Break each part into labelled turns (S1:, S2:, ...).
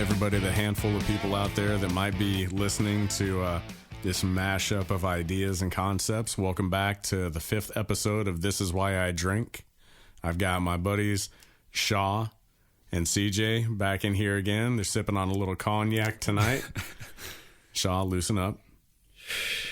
S1: everybody, the handful of people out there that might be listening to this mashup of ideas and concepts. Welcome back to the 5th episode of This Is Why I Drink. I've got my buddies Shah and CJ back in here again. They're sipping on a little cognac tonight. Shah, loosen up.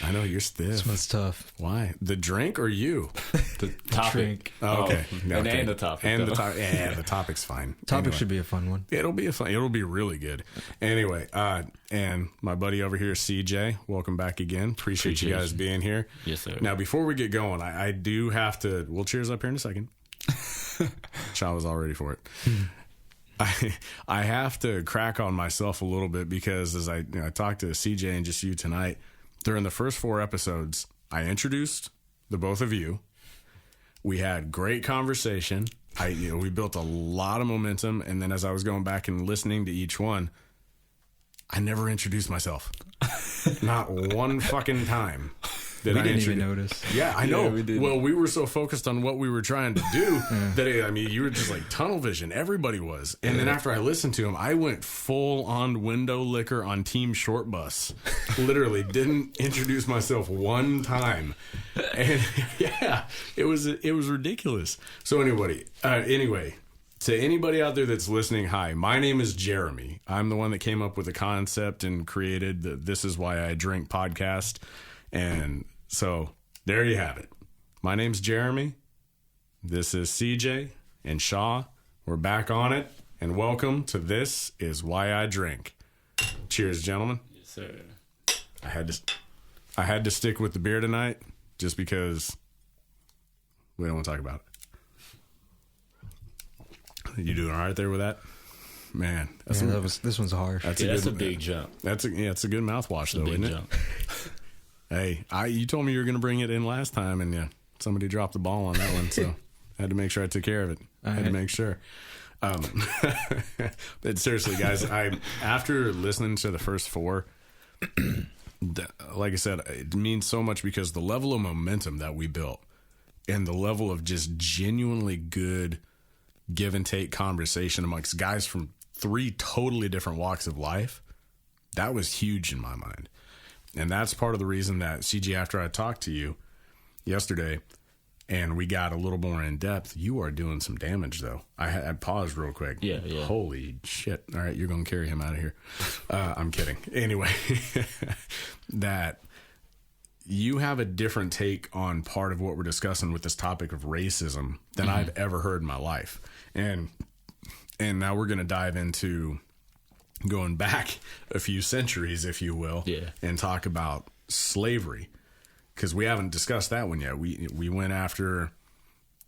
S1: I know you're stiff.
S2: This one's tough.
S1: Why? The drink or you?
S3: The topic.
S2: Drink.
S1: Oh, okay.
S3: And the topic.
S1: And the topic. Yeah, the topic's fine.
S2: Topic should be a fun one.
S1: It'll be really good. Anyway, and my buddy over here, CJ, welcome back again. Appreciate you guys being here.
S3: Yes, sir.
S1: Now, before we get going, I do have to, we'll cheers up here in a second. Shaw was all ready for it. I have to crack on myself a little bit because as I talked to CJ and just you tonight, during the first 4 episodes, I introduced the both of you. We had great conversation. We built a lot of momentum, and then as I was going back and listening to each one, I never introduced myself. Not one fucking time.
S2: We didn't even notice.
S1: Yeah, I know.
S3: We
S1: Well, we were so focused on what we were trying to do that, you were just like tunnel vision. Everybody was. And then after I listened to him, I went full on window liquor on Team Short Bus. Literally didn't introduce myself one time. And yeah, it was ridiculous. So anyway, to anybody out there that's listening, hi, my name is Jeremy. I'm the one that came up with the concept and created the This Is Why I Drink podcast. And so there you have it. My name's Jeremy. This is CJ and Shah. We're back on it. And welcome to This Is Why I Drink. Cheers, gentlemen.
S3: Yes, sir.
S1: I had to stick with the beer tonight just because we don't want to talk about it. You doing all right there with that? Man.
S2: This one's harsh.
S3: That's a big jump.
S1: It's a good mouthwash, though, isn't it?
S3: Jump.
S1: Hey, you told me you were going to bring it in last time, and somebody dropped the ball on that one, so I had to make sure I took care of it. I had to make sure. But seriously, guys, after listening to the first 4, like I said, it means so much because the level of momentum that we built and the level of just genuinely good give and take conversation amongst guys from 3 totally different walks of life, that was huge in my mind. And that's part of the reason that, CG, after I talked to you yesterday and we got a little more in depth, you are doing some damage, though. I paused real quick.
S3: Yeah.
S1: Holy shit. All right, you're going to carry him out of here. I'm kidding. Anyway, that you have a different take on part of what we're discussing with this topic of racism than I've ever heard in my life. And now we're going to dive into going back a few centuries, if you will, and talk about slavery, because we haven't discussed that one yet. We went after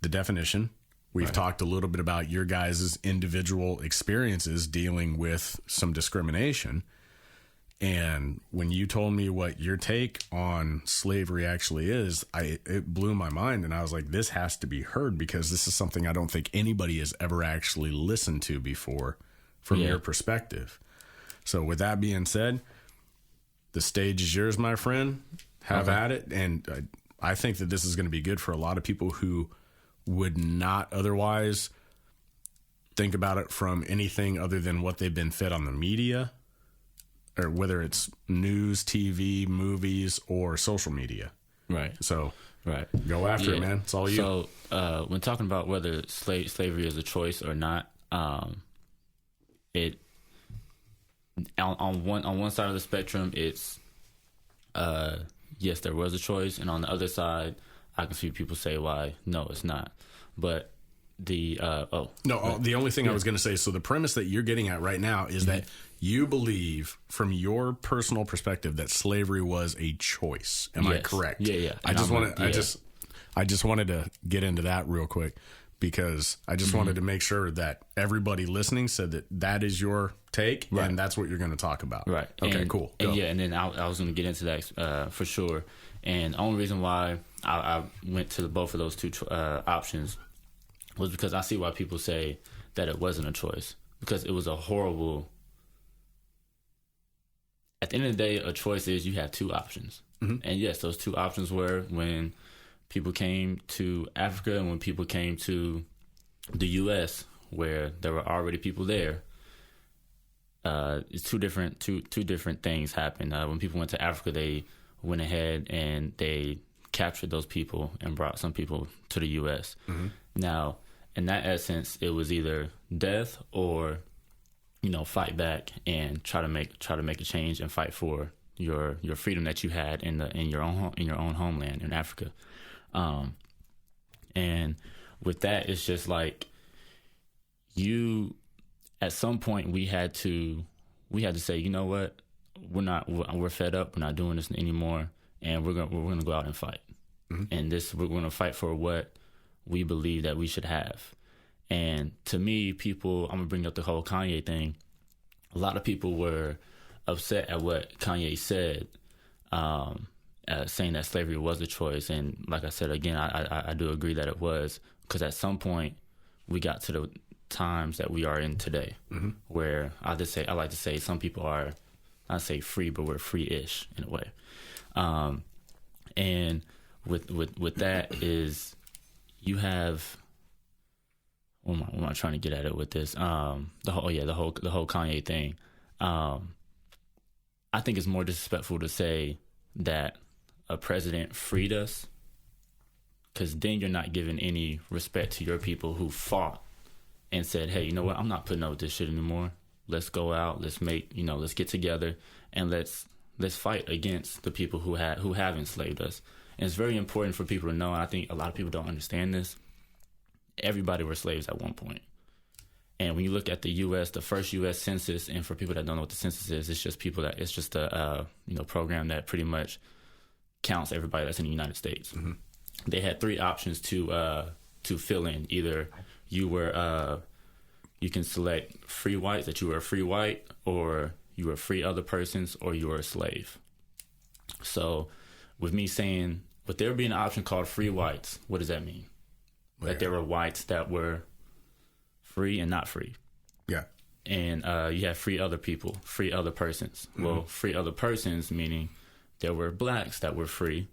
S1: the definition. We've talked a little bit about your guys' individual experiences dealing with some discrimination. And when you told me what your take on slavery actually is, it blew my mind. And I was like, this has to be heard because this is something I don't think anybody has ever actually listened to before from your perspective. So with that being said, the stage is yours, my friend. Have at it. And I think that this is going to be good for a lot of people who would not otherwise think about it from anything other than what they've been fed on the media, or whether it's news, TV, movies, or social media. Right. So go after it, man. It's all you.
S3: So when talking about whether slavery is a choice or not, it on one side of the spectrum, it's yes, there was a choice, and on the other side, I can see people say why no, it's not. But the the only thing I was going to say, so the premise that you're getting at right now is that you believe, from your personal perspective, that slavery was a choice. Am I correct? Yeah.
S1: I just wanted to get into that real quick, because I just wanted to make sure that everybody listening said that is your take, and that's what you're going to talk about.
S3: Right.
S1: Okay, cool. Go.
S3: And then I was going to get into that for sure. And the only reason why I went to both of those two options was because I see why people say that it wasn't a choice, because it was a horrible. At the end of the day, a choice is you have 2 options. And yes, those 2 options were when people came to Africa and when people came to the U.S., where there were already people there. it's two different things happened. When people went to Africa, they went ahead and they captured those people and brought some people to the U.S. Mm-hmm. Now, in that essence, it was either death or, fight back and try to make a change and fight for your freedom that you had in your own homeland in Africa. And with that, it's just like at some point we had to say, you know what, we're fed up, we're not doing this anymore, and we're gonna go out and fight. Mm-hmm. And we're gonna fight for what we believe that we should have. And to me, I'm gonna bring up the whole Kanye thing. A lot of people were upset at what Kanye said, saying that slavery was a choice. And like I said, again, I do agree that it was, because at some point we got to the times that we are in today, mm-hmm. where I like to say some people are, I say free, but we're free-ish in a way. And with that is you have, what am I trying to get at it with this? The whole Kanye thing. I think it's more disrespectful to say that a president freed us, because then you're not giving any respect to your people who fought and said, hey, you know what? I'm not putting up with this shit anymore. Let's go out. Let's get together and let's fight against the people who have enslaved us. And it's very important for people to know, and I think a lot of people don't understand this. Everybody were slaves at one point. And when you look at the U.S., the first U.S. census, and for people that don't know what the census is, it's just a program that pretty much counts everybody that's in the United States. Mm-hmm. They had three options to fill in. Either you can select free whites, that you were a free white, or you were free other persons, or you were a slave. So with me saying, with there being an option called free whites, what does that mean? Where? That there were whites that were free and not free. Yeah. And you have free other people, free other persons. Mm-hmm. Well, free other persons meaning there were blacks that were free,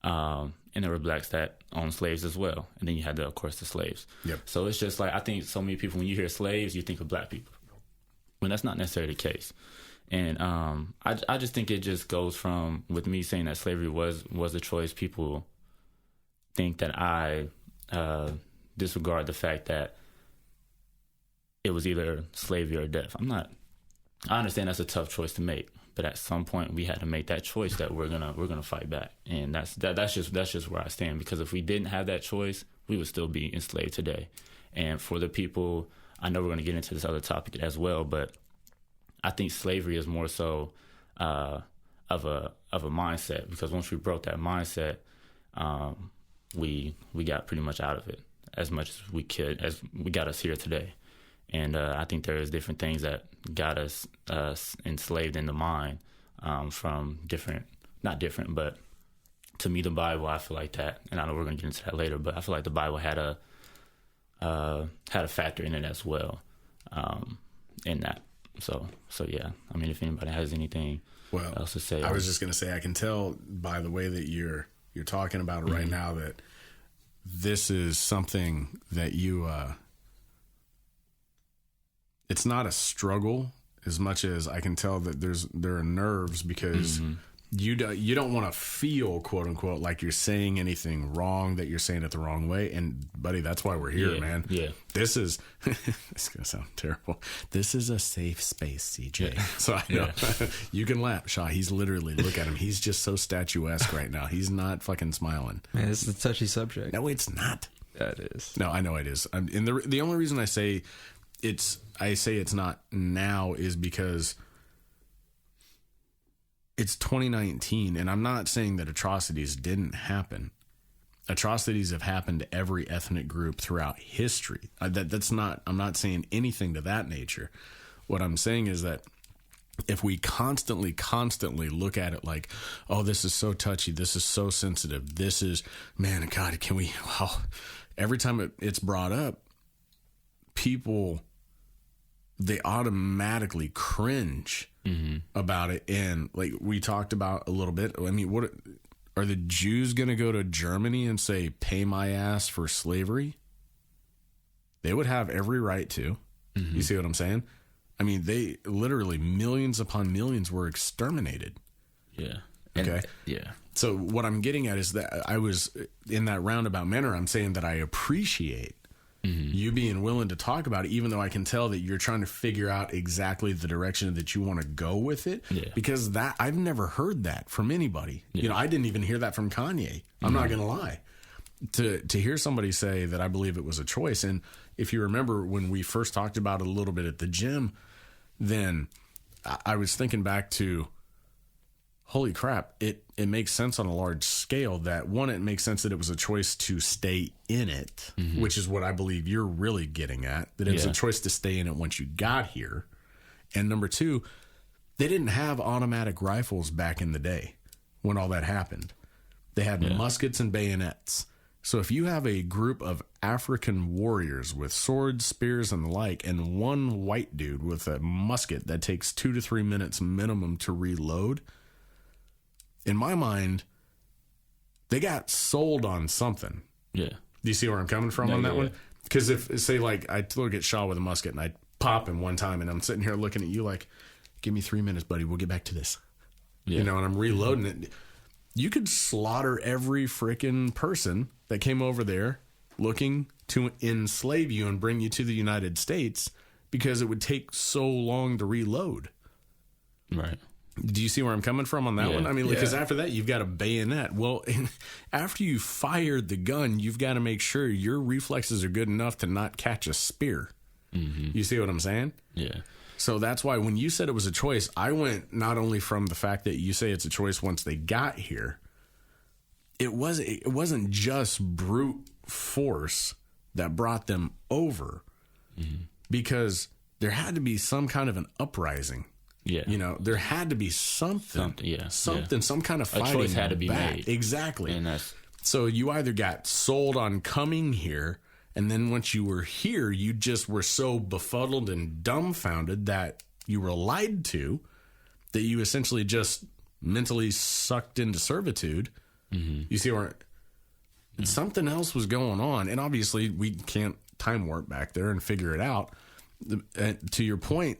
S3: and there were blacks that owned slaves as well. And then you had, of course, the slaves. Yep. So it's just like, I think so many people, when you hear slaves, you think of black people. When that's not necessarily the case. And I just think it just goes from, with me saying that slavery was a choice, people think that I disregard the fact that it was either slavery or death. I understand that's a tough choice to make, but at some point we had to make that choice that we're gonna fight back, and that's just where I stand. Because if we didn't have that choice, we would still be enslaved today. And for the people, I know we're gonna get into this other topic as well, but I think slavery is more so of a mindset, because once we broke that mindset, we got pretty much out of it as much as we could, as we got us here today. And I think there is different things that got us enslaved in the mind from not different, but to me, the Bible, I feel like that, and I know we're going to get into that later, but I feel like the Bible had a factor in it as well, in that. So yeah, I mean, if anybody has anything else to say.
S1: I was just going to say, I can tell by the way that you're talking about it right mm-hmm. now that this is something that you, it's not a struggle as much as I can tell that there are nerves, because mm-hmm. you don't want to feel, quote unquote, like you're saying anything wrong, that you're saying it the wrong way. And buddy, that's why we're here, man. Yeah. This is, it's going to sound terrible. This is a safe space, CJ. Yeah. So I know you can laugh. Shah, he's literally, look at him. He's just so statuesque right now. He's not fucking smiling.
S2: Man, it's a touchy subject.
S1: No, it's not.
S2: Yeah, it is.
S1: No, I know it is. And the only reason I say it's not now is because it's 2019, and I'm not saying that atrocities didn't happen. Atrocities have happened to every ethnic group throughout history. I'm not saying anything to that nature. What I'm saying is that if we constantly look at it like, oh, this is so touchy, this is so sensitive, this is, man, God, can we, wow. Every time it's brought up, people, they automatically cringe mm-hmm. about it. And like we talked about a little bit, I mean, what are the Jews going to go to Germany and say, pay my ass for slavery? They would have every right to. Mm-hmm. You see what I'm saying? I mean, they literally millions upon millions were exterminated.
S3: Yeah.
S1: Okay.
S3: Yeah.
S1: So what I'm getting at is that I was in that roundabout manner. I'm saying that I appreciate you being willing to talk about it, even though I can tell that you're trying to figure out exactly the direction that you want to go with it.
S3: Yeah.
S1: Because that I've never heard that from anybody.
S3: Yeah.
S1: You know, I didn't even hear that from Kanye. I'm not going to lie. To hear somebody say that I believe it was a choice, and if you remember when we first talked about it a little bit at the gym, then I was thinking back to, holy crap, it makes sense on a large scale that, one, it makes sense that it was a choice to stay in it, which is what I believe you're really getting at, that it was a choice to stay in it once you got here. And number two, they didn't have automatic rifles back in the day when all that happened. They had muskets and bayonets. So if you have a group of African warriors with swords, spears, and the like, and one white dude with a musket that takes 2 to 3 minutes minimum to reload, in my mind, they got sold on something.
S3: Yeah.
S1: Do you see where I'm coming from on that one? Because if, say, like, I look at Shah with a musket and I pop him one time and I'm sitting here looking at you like, give me 3 minutes, buddy. We'll get back to this. Yeah. You know, and I'm reloading it. You could slaughter every freaking person that came over there looking to enslave you and bring you to the United States because it would take so long to reload.
S3: Right.
S1: Do you see where I'm coming from on that one? I mean, because after that, you've got a bayonet. Well, after you fired the gun, you've got to make sure your reflexes are good enough to not catch a spear. You see what I'm saying? Yeah. So that's why when you said it was a choice, I went not only from the fact that you say it's a choice once they got here, it wasn't just brute force that brought them over, because there had to be some kind of an uprising. Yeah. You know, there had to be something, some kind of fighting. A choice had to be made. Exactly. And so you either got sold on coming here, and then once you were here, you just were so befuddled and dumbfounded that you were lied to, that you essentially just mentally sucked into servitude. You see where something else was going on. And obviously we can't time warp back there and figure it out. To your point,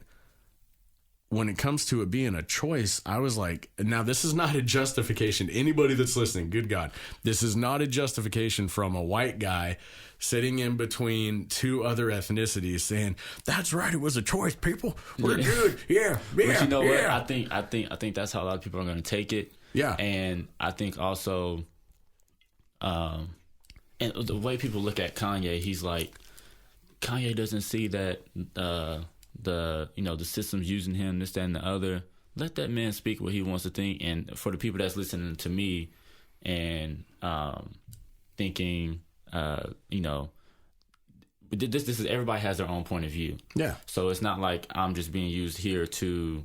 S1: when it comes to it being a choice, I was like, now this is not a justification. Anybody that's listening, good God, this is not a justification from a white guy sitting in between two other ethnicities saying, that's right, it was a choice, people. We're good. Yeah.
S3: But you know what? I think that's how a lot of people are going to take it. Yeah. And I think also, and the way people look at Kanye, he's like, Kanye doesn't see that the system's using him, this, that, and the other. Let that man speak what he wants to think. And for the people that's listening to me and thinking, this is, everybody has their own point of view. Yeah. So it's not like I'm just being used here to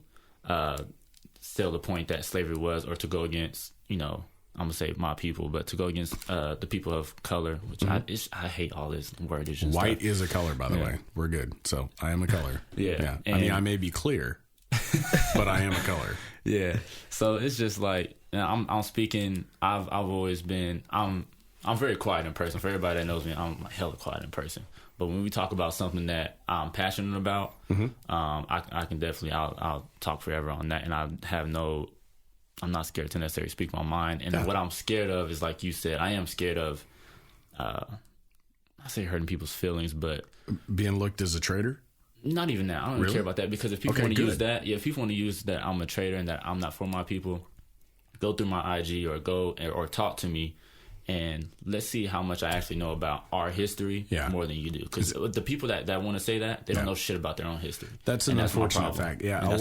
S3: sell the point that slavery was, or to go against, I'm gonna say my people, but to go against the people of color, which I hate all this wordage. And
S1: white
S3: stuff.
S1: is a color, by the way. We're good. So I am a color. Yeah. I mean, I may be clear, but I am a color.
S3: Yeah. So it's just like, I'm speaking. I've always been. I'm very quiet in person. For everybody that knows me, I'm hella quiet in person. But when we talk about something that I'm passionate about, I can definitely I'll talk forever on that, and I'm not scared to necessarily speak my mind. And what I'm scared of is, like you said, I am scared of, I say hurting people's feelings, but
S1: being looked as a traitor.
S3: Not even that. I don't really care about that, because if people want to use that, if people want to use that I'm a traitor and that I'm not for my people, go through my IG or talk to me. And let's see how much I actually know about our history more than you do. Because the people that want to say that, they don't know shit about their own history.
S1: That's an unfortunate fact. Yeah, a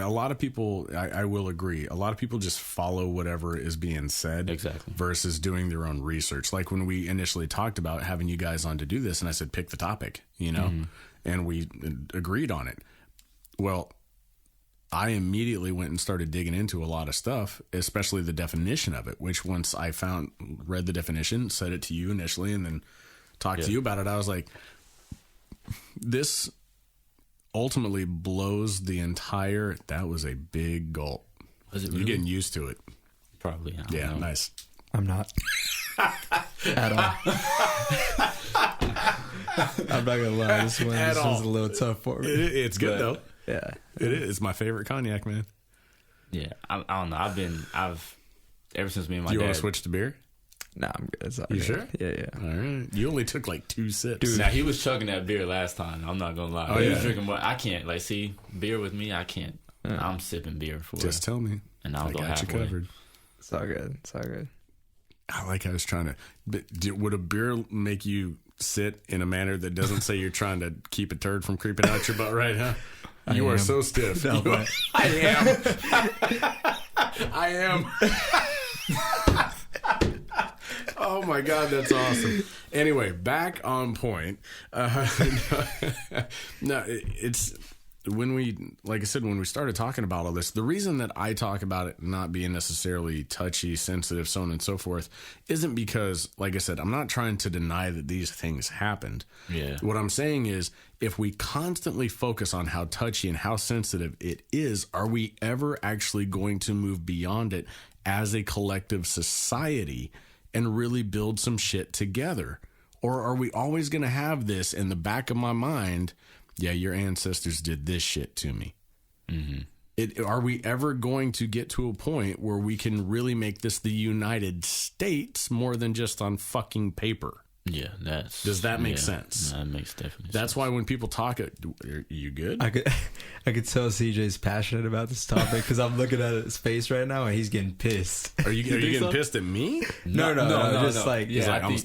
S1: lot of people, I will agree. A lot of people just follow whatever is being said versus doing their own research. Like when we initially talked about having you guys on to do this, and I said, pick the topic, and we agreed on it. Well, I immediately went and started digging into a lot of stuff, especially the definition of it, which once I read the definition, said it to you initially, and then talked to you about it, I was like, this ultimately blows the entire, that was a big gulp.
S3: Was it really?
S1: You're getting used to it.
S3: Probably.
S1: Yeah, nice.
S2: I'm not. At all. I'm not gonna lie. This one's a little tough for me.
S1: It's good though.
S2: Yeah,
S1: it is. It's my favorite cognac, man.
S3: Yeah, I don't know. I've ever since me and my
S1: You
S3: dad.
S1: want to switch to beer?
S2: Nah, I'm good. It's all
S1: You
S2: good.
S1: sure?
S2: Yeah.
S1: All right. You only took like 2 sips.
S3: Dude, now he was chugging that beer last time. I'm not gonna lie.
S1: Oh,
S3: He
S1: yeah.
S3: was drinking more. I can't see beer with me. I can't. I'm sipping beer for
S1: Just tell me.
S3: and I'll
S1: I
S3: go
S1: got you
S3: halfway.
S1: covered.
S2: It's all good. It's all good.
S1: I like how I was trying to. But would a beer make you sit in a manner that doesn't say you're trying to keep a turd from creeping out your butt, right? Huh? You are so stiff.
S2: No, but-
S1: I am. I am. Oh my God, that's awesome. Anyway, back on point. No, it's when we, like I said, when we started talking about all this, the reason that I talk about it not being necessarily touchy, sensitive, so on and so forth, isn't because, like I said, I'm not trying to deny that these things happened.
S3: Yeah.
S1: What I'm saying is, if we constantly focus on how touchy and how sensitive it is, are we ever actually going to move beyond it as a collective society and really build some shit together? Or are we always going to have this in the back of my mind? Yeah, your ancestors did this shit to me. Mm-hmm. Are we ever going to get to a point where we can really make this the United States more than just on fucking paper?
S3: Yeah,
S1: Does that make sense?
S3: That makes definitely
S1: That's
S3: sense.
S1: why when people talk, are you good?
S2: I could tell CJ's passionate about this topic because I'm looking at his face right now and he's getting pissed.
S1: Are you getting
S3: so?
S1: pissed at me?
S2: No, just like
S1: He's
S2: yeah.
S1: like, I'm gonna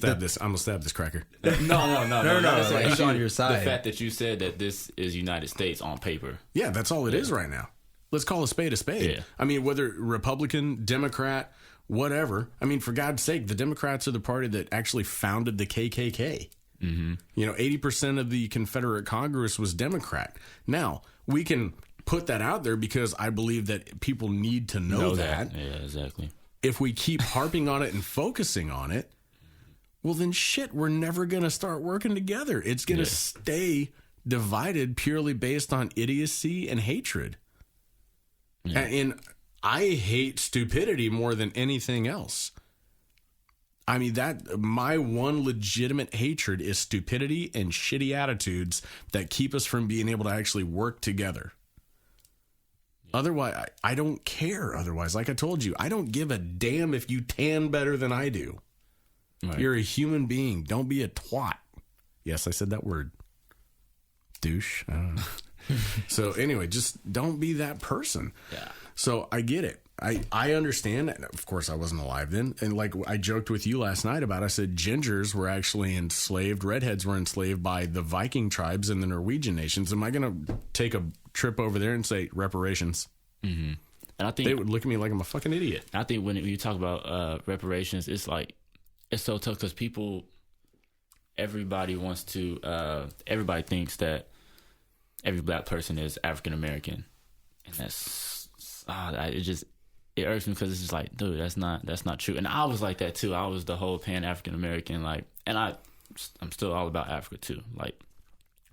S1: stab this cracker.
S3: No.
S2: Like, he's on your side.
S3: The fact that you said that this is United States on paper.
S1: Yeah, that's all it is right now. Let's call a spade a spade.
S3: Yeah.
S1: I mean, whether Republican, Democrat, whatever. I mean, for God's sake, the Democrats are the party that actually founded the KKK. Mm-hmm. 80% of the Confederate Congress was Democrat. Now, we can put that out there because I believe that people need to know that.
S3: Yeah, exactly.
S1: If we keep harping on it and focusing on it, well, then shit, we're never going to start working together. It's going to stay divided purely based on idiocy and hatred. Yeah. And I hate stupidity more than anything else. I mean, that my one legitimate hatred is stupidity and shitty attitudes that keep us from being able to actually work together. Otherwise, I don't care. Otherwise, like I told you, I don't give a damn if you tan better than I do. Right. You're a human being. Don't be a twat. Yes, I said that word. Douche. I don't know. So anyway, just don't be that person. Yeah. So I get it. I understand. Of course, I wasn't alive then. And like I joked with you last night about, I said gingers were actually enslaved. Redheads were enslaved by the Viking tribes and the Norwegian nations. Am I going to take a trip over there and say reparations?
S3: Mm-hmm. And I think
S1: they would look at me like I'm a fucking idiot.
S3: I think when you talk about reparations, it's like, it's so tough because everybody wants to, everybody thinks that every black person is African American, and that's it irks me because it's just like, dude, that's not true. And I was like that too. I was the whole pan African American, like, and I'm still all about Africa too, like,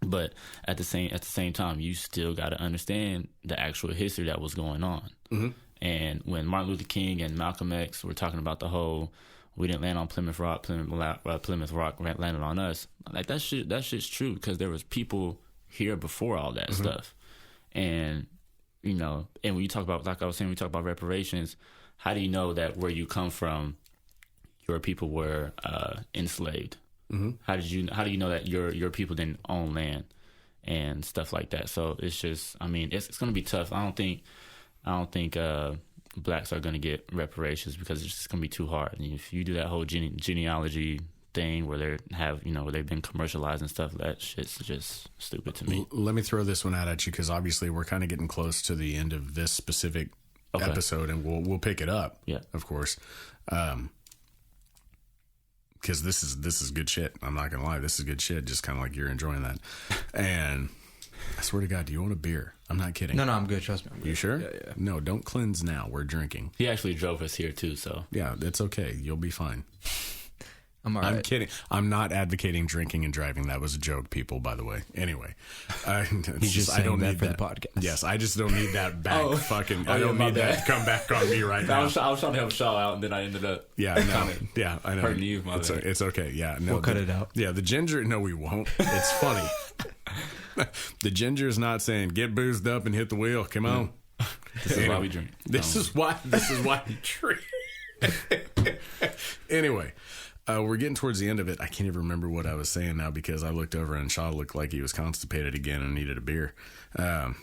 S3: but at the same time, you still got to understand the actual history that was going on. Mm-hmm. And when Martin Luther King and Malcolm X were talking about the whole, we didn't land on Plymouth Rock, Plymouth Rock landed on us, like that shit's true because there was people here before all that mm-hmm. stuff. And and when you talk about, like I was saying, we talk about reparations, how do you know that where you come from, your people were enslaved? Mm-hmm. How do you know that your people didn't own land and stuff like that? So it's just, I mean, it's going to be tough. I don't think blacks are going to get reparations because it's just going to be too hard. And if you do that whole genealogy thing where where they've been commercialized and stuff, that shit's just stupid to me.
S1: Let me throw this one out at you because obviously we're kind of getting close to the end of this specific episode, and we'll pick it up. Yeah, of course. Because this is good shit. I'm not gonna lie, this is good shit. Just kind of like you're enjoying that. And I swear to God, do you want a beer? I'm not kidding.
S2: No, I'm good. Trust me. I'm good.
S1: You sure?
S2: Yeah.
S1: No, don't cleanse now. We're drinking.
S3: He actually drove us here too, so
S1: yeah, it's okay. You'll be fine.
S2: I'm all right.
S1: I'm kidding. I'm not advocating drinking and driving. That was a joke, people, by the way. Anyway.
S2: He's just saying
S1: I don't
S2: that
S1: need
S2: for
S1: that.
S2: the podcast.
S1: Yes, I just don't need that back I don't
S3: my
S1: need that
S3: bad.
S1: to come back on me right now.
S3: I was trying to help Shaw out, and then I ended up.
S1: Yeah, I know. Yeah, I know.
S3: Hurting you, my bad.
S1: It's okay. Yeah, no.
S2: We'll cut it out.
S1: Yeah, the ginger. No, we won't. It's funny. The ginger is not saying get boozed up and hit the wheel. Come on.
S3: This is why we drink.
S1: This is why we drink. Anyway, we're getting towards the end of it. I can't even remember what I was saying now because I looked over and Shaw looked like he was constipated again and needed a beer. I'm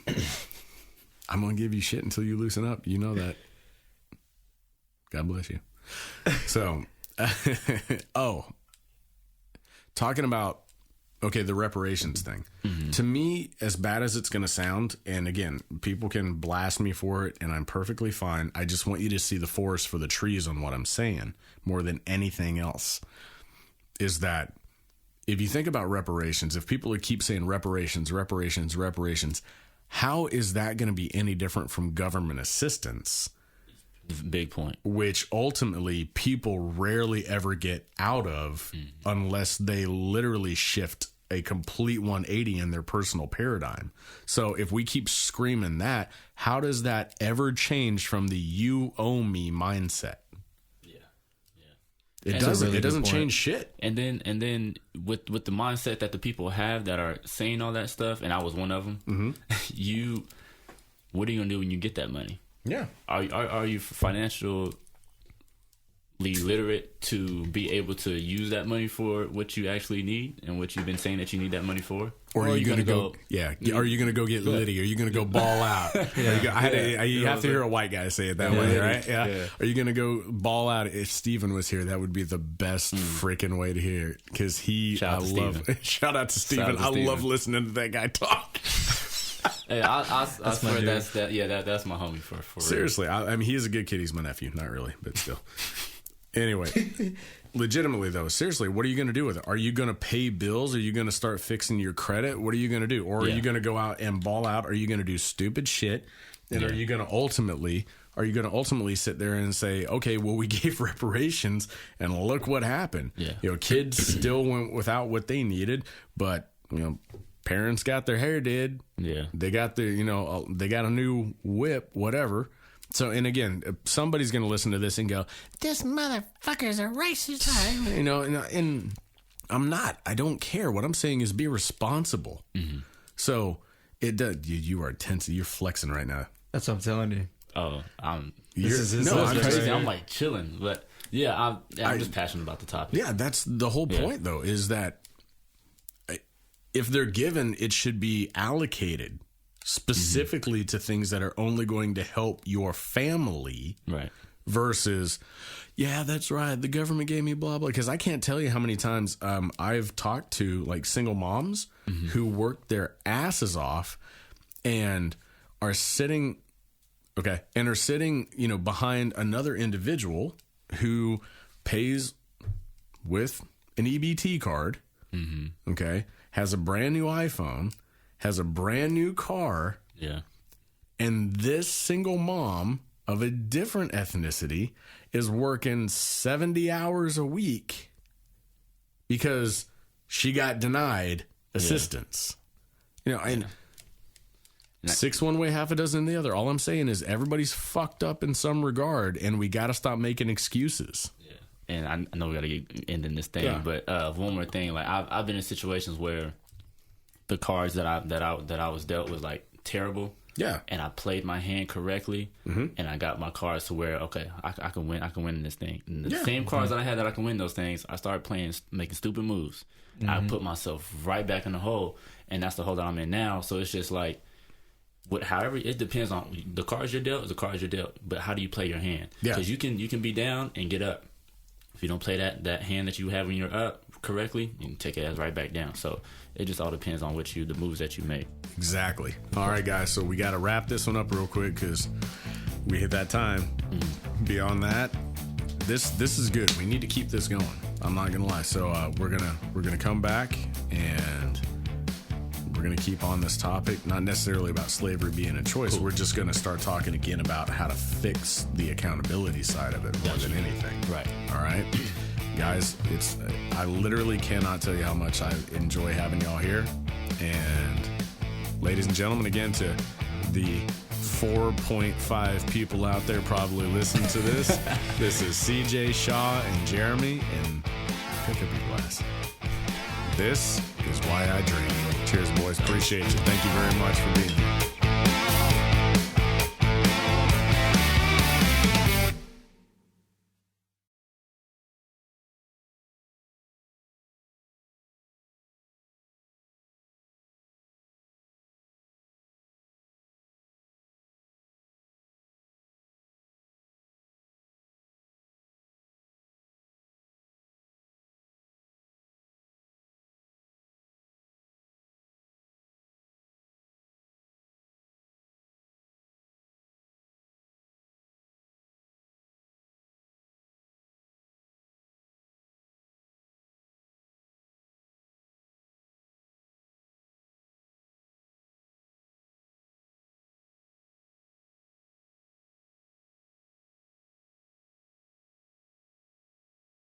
S1: gonna give you shit until you loosen up. You know that. God bless you. So, talking about the reparations thing. Mm-hmm. To me, as bad as it's going to sound, and again, people can blast me for it, and I'm perfectly fine. I just want you to see the forest for the trees on what I'm saying more than anything else. Is that if you think about reparations, if people keep saying reparations, how is that going to be any different from government assistance?
S3: Big point.
S1: Which ultimately people rarely ever get out of unless they literally shift a complete 180 in their personal paradigm. So if we keep screaming that, how does that ever change from the you owe me mindset? It doesn't. It doesn't change shit.
S3: And then with the mindset that the people have that are saying all that stuff, and I was one of them. Mm-hmm. What are you gonna do when you get that money?
S1: Yeah.
S3: Are you financially literate to be able to use that money for what you actually need and what you've been saying that you need that money for?
S1: Or are you going to go? Yeah. Are you going to go get litty? Are you going to go ball out? You have to hear a white guy say it that way, right? Yeah. Are you going to go ball out? If Steven was here, that would be the best freaking way to hear it because shout out to Steven. I love listening to that guy talk.
S3: Hey, I swear that's my homie for
S1: seriously. I mean, he's a good kid. He's my nephew, not really, but still. Anyway, legitimately though, seriously, what are you going to do with it? Are you going to pay bills? Are you going to start fixing your credit? What are you going to do? Or are you going to go out and ball out? Are you going to do stupid shit? And are you going to ultimately sit there and say, okay, well, we gave reparations and look what happened. Yeah. Kids still went without what they needed, but parents got their hair did.
S3: Yeah.
S1: They got they got a new whip, whatever. So, and again, somebody's going to listen to this and go, this motherfucker's a racist. And I'm not. I don't care. What I'm saying is be responsible. Mm-hmm. So, it does. You are tense. You're flexing right now.
S2: That's what I'm telling you.
S3: Oh,
S1: I'm crazy.
S3: I'm like chilling. But yeah, I'm just passionate about the topic.
S1: Yeah, that's the whole point, though, is that if they're given, it should be allocated specifically to things that are only going to help your family,
S3: right?
S1: Versus, yeah, that's right, the government gave me blah blah. Because I can't tell you how many times I've talked to like single moms who work their asses off and are sitting, behind another individual who pays with an EBT card, has a brand new iPhone, has a brand new car.
S3: Yeah.
S1: And this single mom of a different ethnicity is working 70 hours a week because she got denied assistance. And 6 one way, half a dozen the other. All I'm saying is everybody's fucked up in some regard and we got to stop making excuses.
S3: Yeah. And I know we got to get ending this thing, but one more thing, like I've been in situations where the cards that I was dealt was like terrible.
S1: Yeah.
S3: And I played my hand correctly, and I got my cards to where I can win in this thing. And the same cards that I had that I can win those things, I started making stupid moves. I put myself right back in the hole, and that's the hole that I'm in now. So it's just like, however, it depends on the cards you're dealt. The cards you're dealt, but how do you play your hand? Because you can be down and get up. If you don't play that hand that you have when you're up correctly, you can take it as right back down. So it just all depends on the moves that you make.
S1: Exactly. All right, guys. So we got to wrap this one up real quick because we hit that time. Beyond that, this is good. We need to keep this going. I'm not gonna lie. So we're gonna come back and we're gonna keep on this topic. Not necessarily about slavery being a choice. Cool. We're just gonna start talking again about how to fix the accountability side of it more than anything.
S3: Right.
S1: All right. guys, I literally cannot tell you how much I enjoy having y'all here. And ladies and gentlemen, again, to the 4.5 people out there probably listening to this, this is CJ, Shah, and Jeremy, and pick up your glass. This is why I drink. Cheers, boys. Appreciate you. Thank you very much for being here.